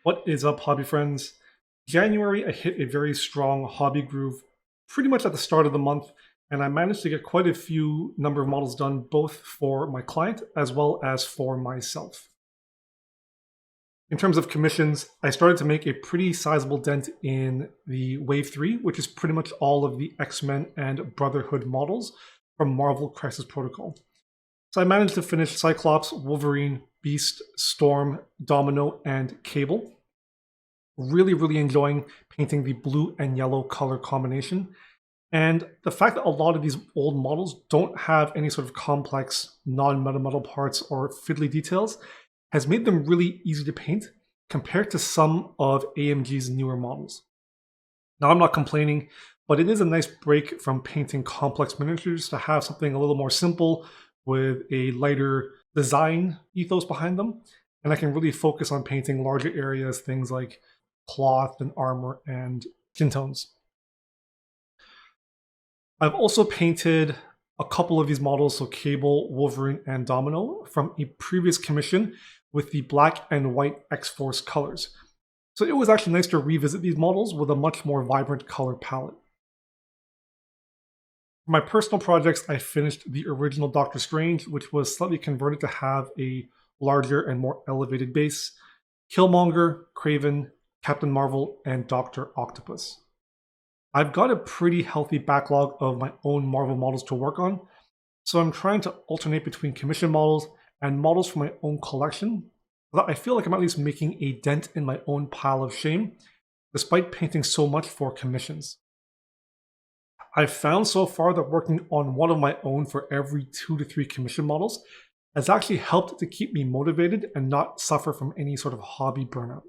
What is up, hobby friends? January, I hit a very strong hobby groove pretty much at the start of the month, and I managed to get quite a few number of models done, both for my client as well as for myself. In terms of commissions, I started to make a pretty sizable dent in the Wave 3, which is pretty much all of the X-Men and Brotherhood models from Marvel Crisis Protocol. So I managed to finish Cyclops, Wolverine, Beast, Storm, Domino, and Cable. Really enjoying painting the blue and yellow color combination. And the fact that a lot of these old models don't have any sort of complex non-metal parts or fiddly details has made them really easy to paint compared to some of AMG's newer models. Now, I'm not complaining, but it is a nice break from painting complex miniatures to have something a little more simple with a lighter design ethos behind them. And I can really focus on painting larger areas, things like cloth and armor and skin tones. I've also painted a couple of these models, so Cable, Wolverine, and Domino, from a previous commission with the black and white X-Force colors. So it was actually nice to revisit these models with a much more vibrant color palette. For my personal projects, I finished the original Doctor Strange, which was slightly converted to have a larger and more elevated base, Killmonger, Kraven, Captain Marvel, and Dr. Octopus. I've got a pretty healthy backlog of my own Marvel models to work on, so I'm trying to alternate between commission models and models from my own collection, so that I feel like I'm at least making a dent in my own pile of shame, despite painting so much for commissions. I've found so far that working on one of my own for every 2 to 3 commission models has actually helped to keep me motivated and not suffer from any sort of hobby burnout.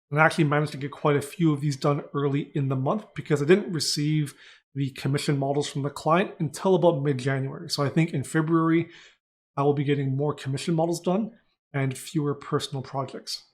And I actually managed to get quite a few of these done early in the month because I didn't receive the commission models from the client until about mid-January. So I think in February, I will be getting more commission models done and fewer personal projects.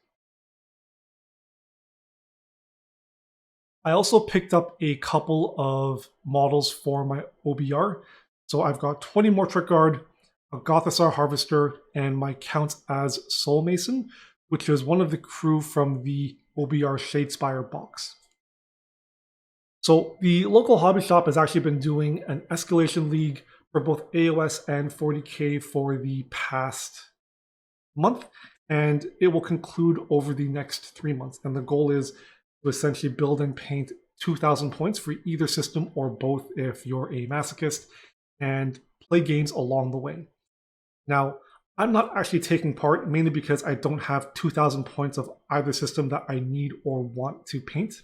I also picked up a couple of models for my OBR. So I've got 20 more Trick Guard, a Gothisar Harvester, and my Count as Soul Mason, which is one of the crew from the OBR Shadespire box. So the local hobby shop has actually been doing an escalation league for both AOS and 40K for the past month, and it will conclude over the next 3 months. And the goal is to essentially build and paint 2,000 points for either system or both if you're a masochist, and play games along the way. Now, I'm not actually taking part mainly because I don't have 2,000 points of either system that I need or want to paint.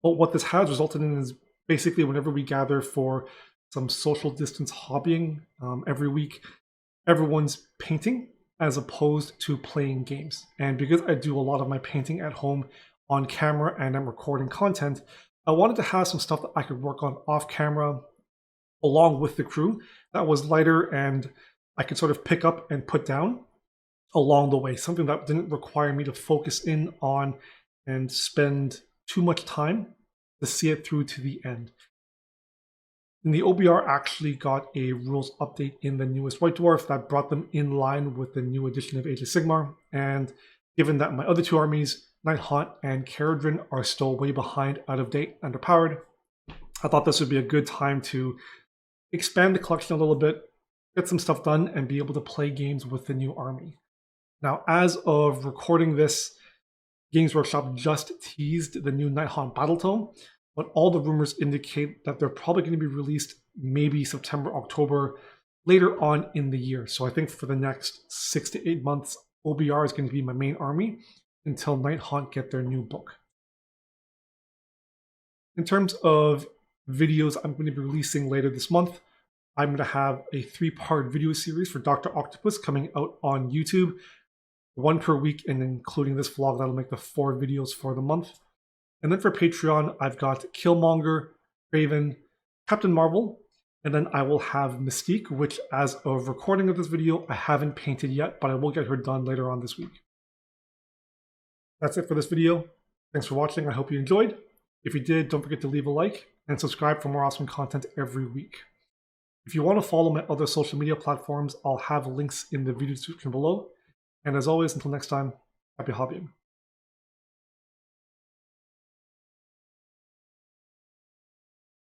But what this has resulted in is basically whenever we gather for some social distance hobbying every week, everyone's painting as opposed to playing games. And because I do a lot of my painting at home on camera and I'm recording content, I wanted to have some stuff that I could work on off camera along with the crew that was lighter and I could sort of pick up and put down along the way, something that didn't require me to focus in on and spend too much time to see it through to the end. And the OBR actually got a rules update in the newest White Dwarf that brought them in line with the new edition of Age of Sigmar, and given that my other 2 armies, Nighthaunt and Caradhran, are still way behind, out of date, underpowered, I thought this would be a good time to expand the collection a little bit, get some stuff done, and be able to play games with the new army. Now, as of recording this, Games Workshop just teased the new Nighthaunt Battletome, but all the rumors indicate that they're probably going to be released maybe September, October, later on in the year. So I think for the next 6 to 8 months, OBR is going to be my main army until Nighthaunt get their new book. In terms of videos I'm going to be releasing later this month, I'm going to have a 3-part video series for Dr. Octopus coming out on YouTube, 1 per week, and including this vlog, that'll make the 4 videos for the month. And then for Patreon, I've got Killmonger, Kraven, Captain Marvel, and then I will have Mystique, which as of recording of this video, I haven't painted yet, but I will get her done later on this week. That's it for this video. Thanks for watching. I hope you enjoyed. If you did, don't forget to leave a like and subscribe for more awesome content every week. If you want to follow my other social media platforms, I'll have links in the video description below. And as always, until next time, Happy hobbying.